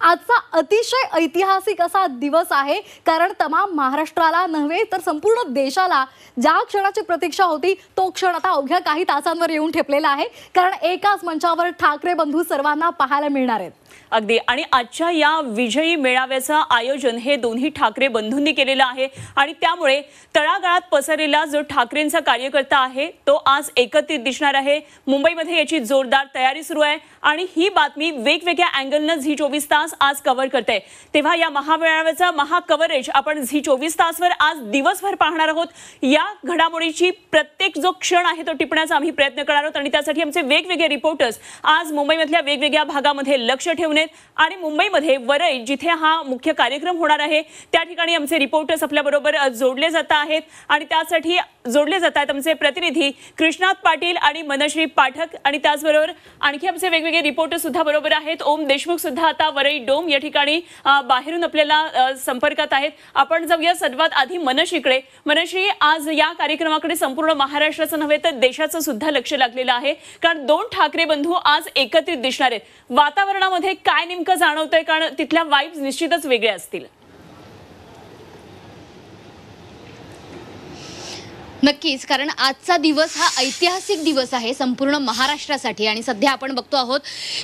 आजचा अतिशय ऐतिहासिक असा दिवस आहे, कारण तमाम महाराष्ट्राला नव्हे तर संपूर्ण देशाला ज्या क्षणाची प्रतीक्षा होती तो क्षण आता अवघ्या काही तासांवर येऊन ठेपलेला आहे। कारण एकाच मंचावर ठाकरे बंधू सर्वांना पाहायला मिळणार आहेत। अगदी आणि आजच्या या विजयी मेळाव्याचं आयोजन हे दोन्ही ठाकरे बंधूंनी केलेलं आहे आणि त्यामुळे तळागाळात पसरलेला जो ठाकरेंचा कार्यकर्ता आहे तो आज एकत्रित दिसणार आहे। मुंबईमध्ये याची जोरदार तयारी सुरू आहे आणि ही बातमी वेगवेगळ्या अँगलने झी24 तास आज कव्हर करते। तेव्हा या महामेळाव्याचा महा कव्हरेज आपण झी24 तासवर आज दिवसभर पाहणार आहोत। या घडामोडीची प्रत्येक जो क्षण आहे तो टिपण्याचा आम्ही प्रयत्न करणार आहोत आणि त्यासाठी आमचे वेगवेगळे रिपोर्टर्स आज मुंबईमधल्या वेगवेगळ्या भागामध्ये लक्ष ठेवून आणि मुंबईमध्ये वरई जिथे हा मुख्य कार्यक्रम होणार आहे त्या ठिकाणी आमचे रिपोर्टर्स आपल्या बरोबर जोडले जात आहेत आणि त्यासाठी जोडले जात आहेत आमचे प्रतिनिधी कृष्णात पाटील आणि मनश्री पाठक आणि त्याचबरोबर आणखी आमचे वेगवेगळे रिपोर्टर सुद्धा बरोबर आहेत। ओम देशमुख सुद्धा आता वरई डोम या ठिकाणी बाहेरून आपल्याला संपर्कात आहेत। आपण जाऊया सर्वात आधी मनश्रीकडे। मनश्री, आज या कार्यक्रमाकडे संपूर्ण महाराष्ट्राचं नव्हे तर देशाचं सुद्धा लक्ष लागलेलं आहे, कारण दोन ठाकरे बंधू आज एकत्रित दिसणार आहेत। वातावरणामध्ये काय नेमकं जाणवतंय, कारण तिथल्या वाइब्स निश्चितच वेगळ्या असतील। नक्कीच, कारण आजचा दिवस हा ऐतिहासिक दिवस आहे संपूर्ण महाराष्ट्रासाठी आणि सध्या आपण बघतो आहोत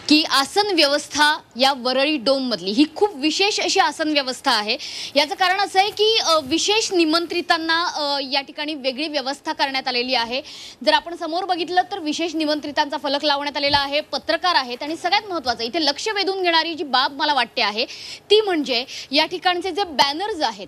की आसन व्यवस्था या वरळी डोम मधली ही खूप विशेष अशी आसन व्यवस्था आहे। याचं कारण असं आहे की विशेष निमंत्रितांना या ठिकाणी वेगळी व्यवस्था करण्यात आलेली आहे। जर आपण समोर बघितलं तर विशेष निमंत्रितांचा फलक लावण्यात आलेला आहे, पत्रकार आहेत आणि सगळ्यात महत्त्वाचं इथे लक्ष वेधून घेणारी जी बाब मला वाटते आहे ती म्हणजे या ठिकाणचे जे बॅनर्स आहेत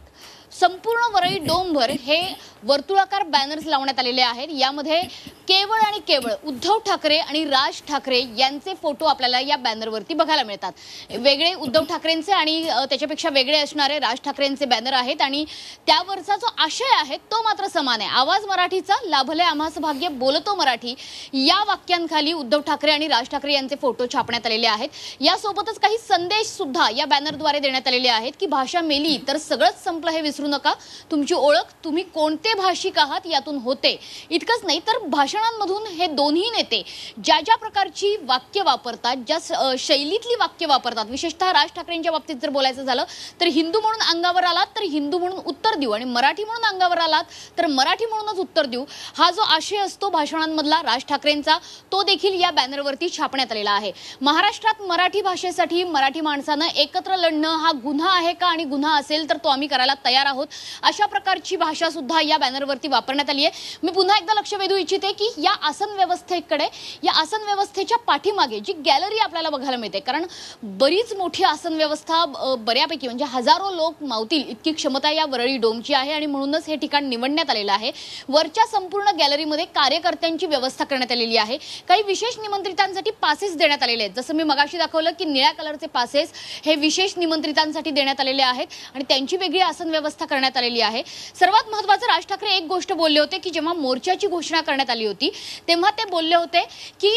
संपूर्ण वरळी डोमभर हे वर्तुळाकार बॅनर्स लावण्यात आलेले आहेत। यामध्ये केवळ आणि केवळ उद्धव ठाकरे आणि राज ठाकरे यांचे फोटो आपल्याला या बॅनरवरती बघायला मिळतात। वेगळे उद्धव ठाकरेंचे आणि त्याच्यापेक्षा वेगळे असणारे राज ठाकरेंचे बॅनर आहेत आणि त्यावरचा जो आशय आहे तो मात्र समान आहे। आवाज मराठीचा, लाभले आम्हास भाग्य, बोलतो मराठी या वाक्यांखाली उद्धव ठाकरे आणि राज ठाकरे यांचे फोटो छापण्यात आलेले आहेत। यासोबतच काही संदेश सुद्धा या बॅनरद्वारे देण्यात आलेले आहेत की भाषा मेली तर सगळंच संपलं हे विसरू नका, तुमची ओळख तुम्ही कोणते भाषिक आहात यातून होते। इतकंच नाही तर भाषणांमधून हे दोन्ही नेते ज्या ज्या प्रकारची वाक्य वापरतात, ज्या शैलीतली वाक्य वापरतात, विशेषतः राज ठाकरेंच्या बाबतीत जर बोलायचं झालं तर हिंदू म्हणून अंगावर आलात तर हिंदू म्हणून उत्तर देऊ आणि मराठी म्हणून अंगावर आलात तर मराठी म्हणूनच उत्तर देऊ, हा जो आशय असतो भाषणांमधला राज ठाकरेंचा तो देखील या बॅनरवरती छापण्यात आलेला आहे। महाराष्ट्रात मराठी भाषेसाठी मराठी माणसानं एकत्र लढणं हा गुन्हा आहे का, आणि गुन्हा असेल तर तो आम्ही करायला तयार आहोत, अशा प्रकारची भाषा सुद्धा या बॅनरवरती वापरण्यात आली आहे। मी पुन्हा एकदा लक्ष वेधू इच्छिते की या आसन व्यवस्थेकडे, या आसन व्यवस्थेच्या पाठीमागे जी गॅलरी आपल्याला बघायला मिळते, कारण बरीच मोठी आसन व्यवस्था बऱ्यापैकी म्हणजे हजारो लोक मावतील इतकी क्षमता या वरळी डोमची आहे आणि म्हणूनच हे ठिकाण निवडण्यात आलेलं आहे। वरच्या संपूर्ण गॅलरीमध्ये कार्यकर्त्यांची व्यवस्था करण्यात आलेली आहे। काही विशेष निमंत्रितांसाठी पासेस देण्यात आलेले आहेत, जसं मी मगाशी दाखवलं की निळ्या कलरचे पासेस हे विशेष निमंत्रितांसाठी देण्यात आलेले आहेत आणि त्यांची वेगळी आसन व्यवस्था करण्यात आलेली आहे। सर्वात महत्त्वाचं, राज ठाकरे एक गोष्ट बोलले होते की जेव्हा मोर्चाची घोषणा करण्यात आली होती तेव्हा ते बोलले होते की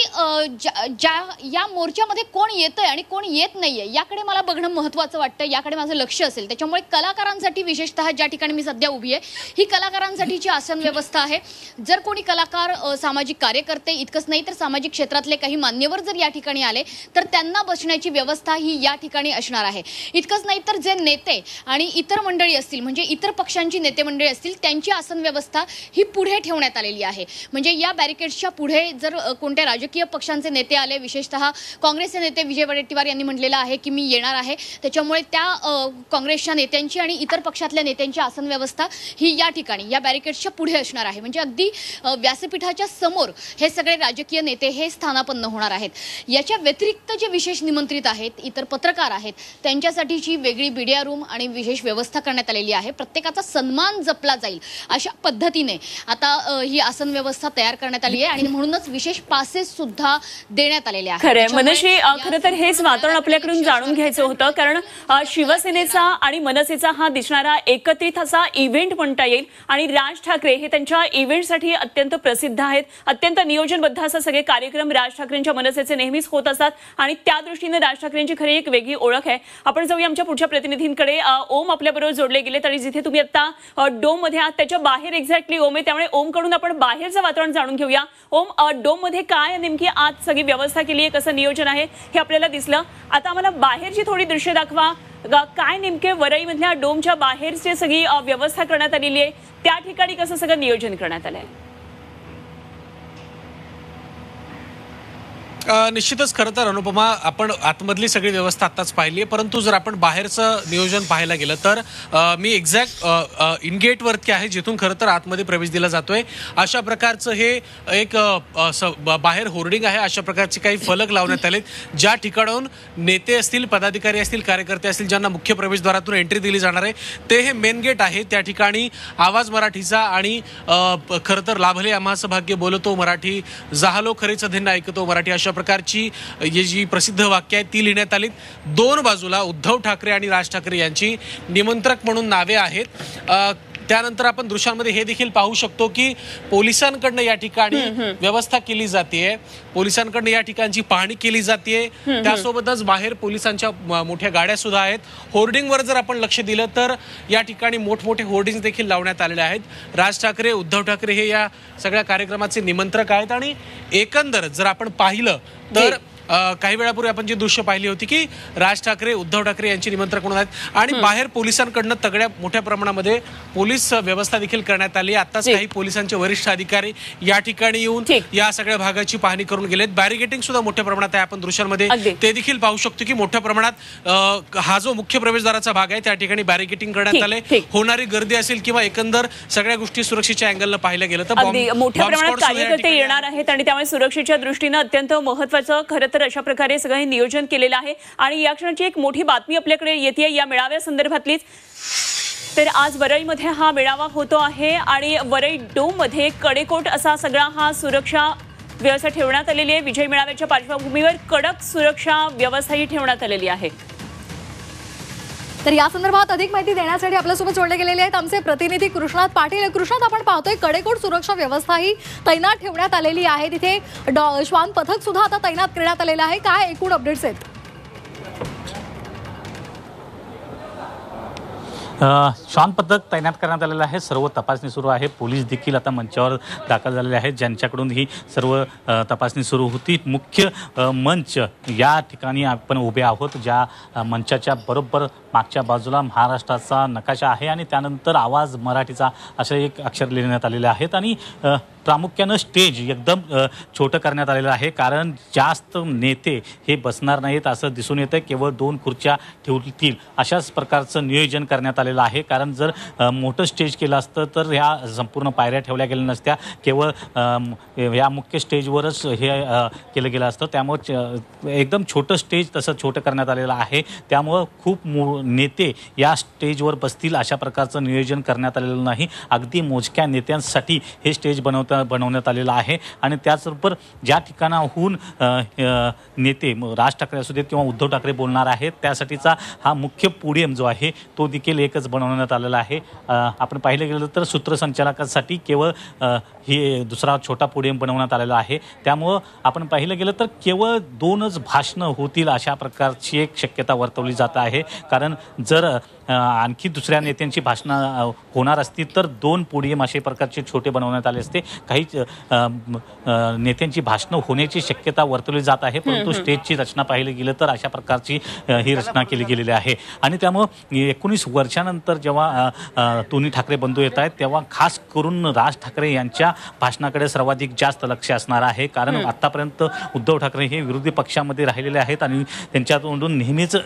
या मोर्चामध्ये कोण येतंय आणि कोण येत नाहीये याकडे मला बघणं महत्त्वाचं वाटतं, याकडे माझं लक्ष असेल। त्याच्यामुळे कलाकारांसाठी, विशेषतः ज्या ठिकाणी मी सध्या उभी आहे ही कलाकारांसाठीची आसन व्यवस्था आहे। जर कोणी कलाकार, सामाजिक कार्यकर्ते, इतकंच नाही तर सामाजिक क्षेत्रातले काही मान्यवर जर या ठिकाणी आले तर त्यांना बसण्याची व्यवस्था ही या ठिकाणी असणार आहे। इतकंच नाही तर जे नेते आणि इतर मंडळी असतील, म्हणजे इतर पक्षांची नेते मंडळी असतील, त्यांची आसन व्यवस्था ही पुढे ठेवण्यात आलेली आहे। म्हणजे या बॅरिकेड्सच्या पुढे जर कोणत्या राजकीय पक्षांचे नेते आले, विशेषतः काँग्रेसचे नेते विजय वडेट्टीवार यांनी म्हटलेलं आहे की मी येणार आहे, त्याच्यामुळे त्या काँग्रेसच्या नेत्यांची आणि इतर पक्षातल्या नेत्यांची आसन व्यवस्था ही या ठिकाणी या बॅरिकेड्सच्या पुढे असणार आहे। म्हणजे अगदी व्यासपीठाच्या समोर हे सगळे राजकीय नेते हे स्थानापन्न होणार आहेत। याच्या व्यतिरिक्त जे विशेष निमंत्रित आहेत, इतर पत्रकार आहेत, त्यांच्यासाठीची वेगळी मीडिया रूम आणि विशेष व्यवस्था करण्यात आलेली आहे। प्रत्येकाचा सन्मान जपला जाईल अशा पद्धतीने आता ही आसन व्यवस्था तयार करण्यात आली आहे आणि म्हणूनच विशेष पासेस सुद्धा देण्यात आलेले आहेत। खरं मनश्री, खरं तर हेच वातावरण आपल्याकडून जाणून घ्यायचं होतं, कारण शिवसेनेचा आणि मनसेचा हा दिसणारा एकत्रित असा इव्हेंट म्हणता येईल आणि राज ठाकरे हे त्यांच्या इव्हेंटसाठी अत्यंत प्रसिद्ध आहेत। अत्यंत नियोजनबद्ध असे सगळे कार्यक्रम राज ठाकरेंच्या मनसेचे नेहमीच होत असतात आणि त्या दृष्टीने राज ठाकरेंची खरी एक वेगळी ओळख आहे। आपण जाऊया आमच्या पुढच्या प्रतिनिधींकडे। ओम आपल्याबरोबर जोडले गेलेत आणि जिथे तुम्ही आता डोम मध्ये आहात त्याच्या बाहेर एक्झॅक्टली ओम आहे, त्यामुळे ओम कडून आपण बाहेरचं वातावरण जाणून घेऊया. ओम, डोम मध्ये काय नेमकी आज सगळी व्यवस्था केली आहे, कसं नियोजन आहे हे आपल्याला दिसलं. आता आम्हाला बाहेरची थोडी दृश्य दाखवा. काय नेमके वरईमधल्या डोमच्या बाहेरची सगळी व्यवस्था करण्यात आलेली आहे, त्या ठिकाणी कसं सगळं नियोजन करण्यात आलंय? निश्चितच खरं तर अनुपमा, आपण आतमधली सगळी व्यवस्था आत्ताच पाहिली आहे, परंतु जर आपण बाहेरचं नियोजन पाहायला गेलं तर मी एक्झॅक्ट इनगेट वरती आहे, जिथून खरं तर आतमध्ये प्रवेश दिला जातोय. अशा प्रकारचं हे एक बाहेर होर्डिंग आहे, अशा प्रकारचे काही फलक लावण्यात आलेत, ज्या ठिकाणाहून नेते असतील, पदाधिकारी असतील, कार्यकर्ते असतील, ज्यांना मुख्य प्रवेशद्वारातून एंट्री दिली जाणार आहे, ते हे मेन गेट आहे. त्या ठिकाणी आवाज मराठीचा आणि खरं तर लाभले आम्हाचं भाग्य, बोलतो मराठी, जाहलो खरेचं धिन्न ऐकतो मराठी, अशा प्रकारची जी प्रसिद्ध वाक्य आहेत ती लिहिण्यात आलीत. दोन बाजूला उद्धव ठाकरे आणि राज ठाकरे यांची निमंत्रक म्हणून नावे आहेत. त्यानंतर आपण दृश्यांमध्ये हे देखील पाहू शकतो की पोलिसांकडनं या ठिकाणी व्यवस्था केली जाते, पोलिसांकडनं या ठिकाणची पाहणी केली जाते. त्यासोबतच बाहेर पोलिसांच्या मोठ्या गाड्या सुद्धा आहेत. होर्डिंगवर जर आपण लक्ष दिलं तर या ठिकाणी मोठमोठे होर्डिंग देखील लावण्यात आलेले आहेत. राज ठाकरे, उद्धव ठाकरे हे या सगळ्या कार्यक्रमाचे निमंत्रक आहेत. आणि एकंदर जर आपण पाहिलं तर काही वेळापूर्वी आपण जी दृश्य पाहिली होती की राज ठाकरे, उद्धव ठाकरे यांची निमंत्रक म्हणून आहेत आणि बाहेर पोलिसांकडनं तगड्या मोठ्या प्रमाणामध्ये पोलीस व्यवस्था देखील करण्यात आली. आताच काही पोलिसांचे वरिष्ठ अधिकारी या ठिकाणी येऊन या सगळ्या भागाची पाहणी करून गेलेत. बॅरिगेटिंग सुद्धा मोठ्या प्रमाणात आहे. आपण दृश्यांमध्ये ते देखील पाहू शकतो की मोठ्या प्रमाणात हा जो मुख्य प्रवेशद्वाराचा भाग आहे त्या ठिकाणी बॅरिगेटिंग करण्यात आले. होणारी गर्दी असेल किंवा एकंदर सगळ्या गोष्टी सुरक्षेच्या अँगलनं पाहिल्या गेलं तर मोठ्या प्रमाणात कार्यकर्ते येणार आहेत आणि त्यामुळे सुरक्षेच्या दृष्टीनं अत्यंत महत्त्वाचं खरं तर अशा प्रकारे सगळं हे नियोजन केलेलं आहे. आणि या क्षणाची एक मोठी बातमी आपल्याकडे येते या मेळाव्या संदर्भातलीच. तर आज वरईमध्ये हा मेळावा होतो आहे आणि वरई डोम मध्ये कडेकोट असा सगळा हा सुरक्षा व्यवस्था ठेवण्यात आलेली आहे. विजय मेळाव्याच्या पार्श्वभूमीवर कडक सुरक्षा व्यवस्थाही ठेवण्यात आलेली आहे. तर या संदर्भात अधिक माहिती देण्यासाठी आपल्यासोबत जोडले गेलेले आहेत आमचे प्रतिनिधी कृष्णात पाटील. कृष्णात, आपण पाहतोय कडेकोट सुरक्षा व्यवस्था ही तैनात ठेवण्यात आलेली आहे. तिथे श्वान पथक सुद्धा आता तैनात करण्यात आलेलं आहे. काय एकूण अपडेट्स आहेत? श्वान पथक तैनात करण्यात आलेलं आहे. सर्व तपासणी सुरू आहे. पोलीस देखील आता मंचावर दाखल झालेले आहेत, ज्यांच्याकडून ही सर्व तपासणी सुरू होती. मुख्य मंच या ठिकाणी आपण उभे आहोत, ज्या मंचाच्या बरोबर मागच्या बाजूला महाराष्ट्राचा नकाशा आहे आणि त्यानंतर आवाज मराठीचा असे एक अक्षर लिहिण्यात आलेले आहेत. आणि प्रामुख्यानं स्टेज एकदम छोटं करण्यात आलेलं आहे, कारण जास्त नेते हे बसणार नाहीत असं दिसून येतं. केवळ 2 खुर्च्या ठेवतील अशाच प्रकारचं नियोजन करण्यात आलेलं आहे. कारण जर मोठं स्टेज केलं असतं तर ह्या संपूर्ण पायऱ्या ठेवल्या गेल्या नसत्या, केवळ ह्या मुख्य स्टेजवरच हे केलं गेलं असतं. त्यामुळं एकदम छोटं स्टेज तसं छोटं करण्यात आलेलं आहे. त्यामुळं खूप नेते या स्टेजवर बसतील अशा प्रकारचं नियोजन करण्यात आलेलं नाही. अगदी मोजक्या नेत्यांसाठी हे स्टेज बनवण्यात आलेलं आहे. आणि त्याचबरोबर ज्या ठिकाणाहून नेते राज ठाकरे असू देत किंवा उद्धव ठाकरे बोलणार आहेत त्यासाठीचा हा मुख्य पोडियम जो आहे तो देखील एकच बनवण्यात आलेला आहे. आपण पाहिलं गेलं तर सूत्रसंचालकांसाठी केवळ हे दुसरा छोटा पोडियम बनवण्यात आलेला आहे. त्यामुळं आपण पाहिलं गेलं तर केवळ 2च भाषणं होतील अशा प्रकारची एक शक्यता वर्तवली जात आहे. कारण जर आणखी दुसऱ्या नेत्यांची भाषणं होणार असतील तर 2 पोडियम अशा प्रकारचे छोटे बनवण्यात आले असते. काही नेत्यांची भाषणं होण्याची शक्यता वर्तवली जात आहे, परंतु स्टेजची रचना पाहिली गेलं तर अशा प्रकारची ही रचना केली गेलेली आहे. आणि त्यामुळं 19 वर्षानंतर जेव्हा दोन्ही ठाकरे बंधू येत आहेत तेव्हा खास करून राज ठाकरे यांच्या भाषणाकडे सर्वाधिक जास्त लक्ष असणार आहे. कारण आतापर्यंत उद्धव ठाकरे हे विरोधी पक्षामध्ये राहिलेले आहेत आणि त्यांच्यातून नेहमीच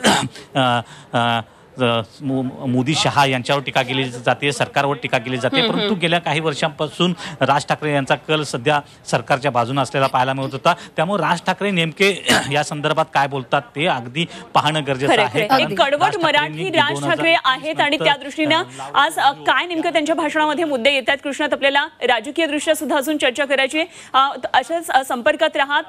मोदी शहा यांच्यावर टीका केली जाते, सरकारवर टीका केली जाते. परंतु गेल्या काही वर्षांपासून राज ठाकरे यांचा कल सध्या सरकारच्या बाजूने असलेला पाहायला मिळत होता. त्यामुळे राज ठाकरे नेमके या संदर्भात काय बोलतात ते अगदी पाहणं गरजेचं आहे. कडवट मराठी राज ठाकरे आहेत आणि त्या दृष्टीनं आज काय नेमकं त्यांच्या भाषणामध्ये मुद्दे येतात कृष्णात आपल्याला राजकीय दृष्ट्या सुद्धा अजून चर्चा करायची. अशाच संपर्कात राहा.